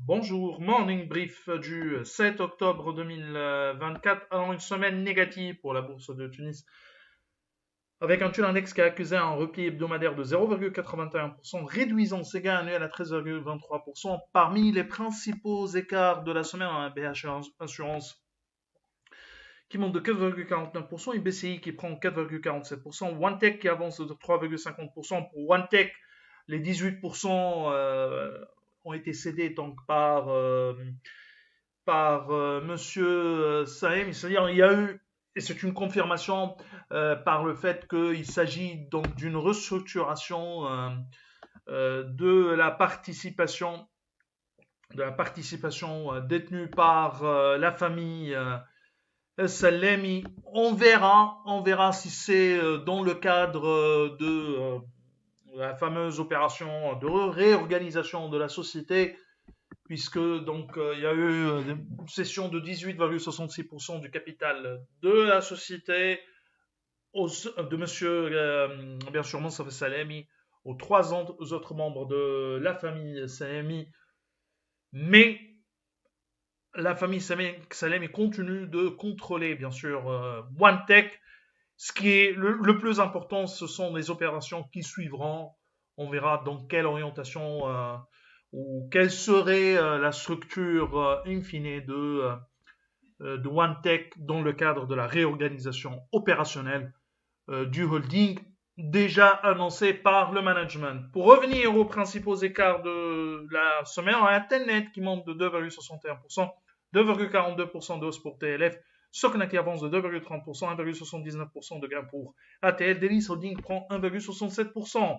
Bonjour, morning brief du 7 octobre 2024. Alors, une semaine négative pour la bourse de Tunis, avec un taux index qui a accusé un repli hebdomadaire de 0,81%, réduisant ses gains annuels à 13,23%. Parmi les principaux écarts de la semaine, on a BH Assurance qui monte de 4,49%, et BCI qui prend 4,47%, OneTech qui avance de 3,50%. Pour OneTech, les 18% ont été cédés donc par Monsieur Sahem. C'est-à-dire il y a eu, et c'est une confirmation par le fait qu'il s'agit donc d'une restructuration de la participation détenue par la famille Salemi. On verra si c'est dans le cadre de la fameuse opération de réorganisation de la société, puisque donc il y a eu une cession de 18,66% du capital de la société de Monsieur bien sûr Moustapha Salemi aux trois autres membres de la famille Salemi, mais la famille Salemi continue de contrôler bien sûr OneTech. Ce qui est le plus important, ce sont les opérations qui suivront. On verra dans quelle orientation ou quelle serait la structure in fine de OneTech dans le cadre de la réorganisation opérationnelle du holding déjà annoncé par le management. Pour revenir aux principaux écarts de la semaine, on a Telnet qui monte de 2,61%, 2,42% de hausse pour TLF, Socna qui avance de 2,30%, 1,79% de gain pour ATL, Delis Holding prend 1,67%.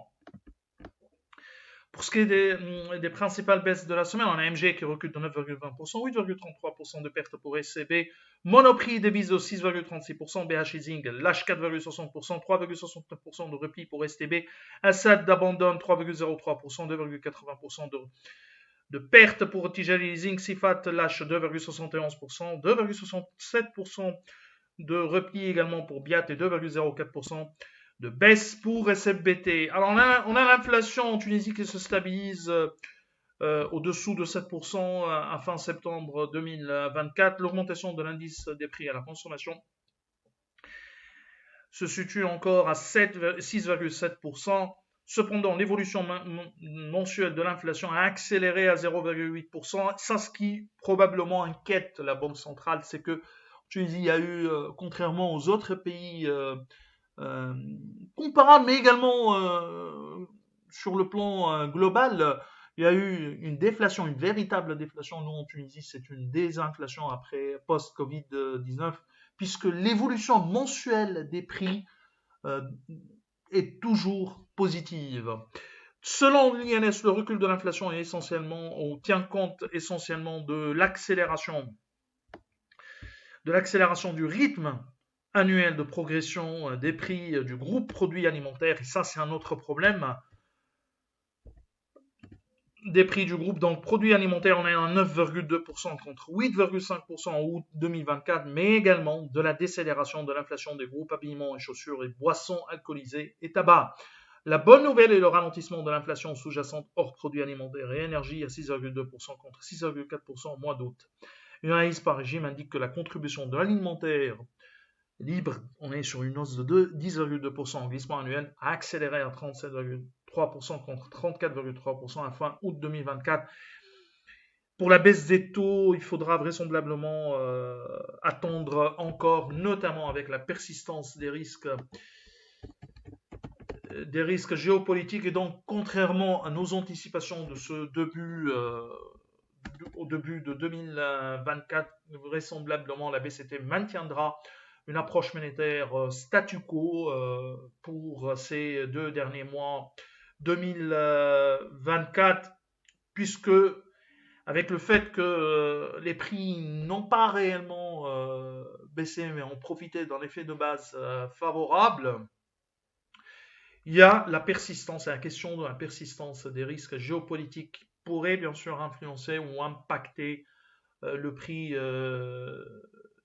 Pour ce qui est des principales baisses de la semaine, on a MG qui recule de 9,20%, 8,33% de perte pour SCB, Monoprix devise de 6,36%, BH Leasing lâche 4,60%, 3,69% de repli pour STB, Assad abandonne 3,03%, 2,80% de perte pour Tijali Leasing, Sifat lâche 2,71%, 2,67% de repli également pour Biat et 2,04% de baisse pour SFBT. Alors on a l'inflation en Tunisie qui se stabilise au-dessous de 7% à fin septembre 2024. L'augmentation de l'indice des prix à la consommation se situe encore à 6,7%. Cependant, l'évolution mensuelle de l'inflation a accéléré à 0,8%. Ça, ce qui probablement inquiète la Banque centrale, c'est que en Tunisie, il y a eu, contrairement aux autres pays comparables, mais également sur le plan global, il y a eu une déflation, une véritable déflation. Nous, en Tunisie, c'est une désinflation après post-Covid-19, puisque l'évolution mensuelle des prix est toujours positive. Selon l'INS, le recul de l'inflation est on tient compte essentiellement de l'accélération du rythme annuel de progression des prix du groupe produits alimentaires, et ça c'est un autre problème. Des prix du groupe, donc produits alimentaires, on est à 9,2% contre 8,5% en août 2024, mais également de la décélération de l'inflation des groupes habillement et chaussures et boissons alcoolisées et tabac. La bonne nouvelle est le ralentissement de l'inflation sous-jacente hors produits alimentaires et énergie à 6,2% contre 6,4% au mois d'août. Une analyse par régime indique que la contribution de l'alimentaire libre, on est sur une hausse de 10,2% en glissement annuel, a accéléré à 37,3% contre 34,3% à fin août 2024. Pour la baisse des taux, il faudra vraisemblablement attendre encore, notamment avec la persistance des risques géopolitiques, et donc contrairement à nos anticipations de ce au début de 2024, vraisemblablement la BCT maintiendra une approche monétaire statu quo pour ces 2 derniers mois 2024, puisque avec le fait que les prix n'ont pas réellement baissé, mais ont profité d'un effet de base favorable, il y a la persistance, et la question de la persistance des risques géopolitiques pourrait bien sûr influencer ou impacter le prix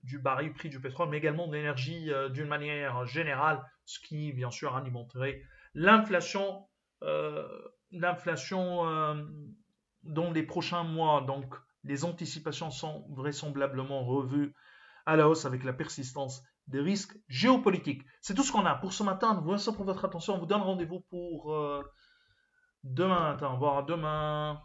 du baril, prix du pétrole, mais également de l'énergie d'une manière générale, ce qui bien sûr alimenterait l'inflation dans les prochains mois. Donc, les anticipations sont vraisemblablement revues à la hausse avec la persistance des risques géopolitiques. C'est tout ce qu'on a pour ce matin. Nous vous remercions pour votre attention. On vous donne rendez-vous pour demain matin. Au revoir, à demain.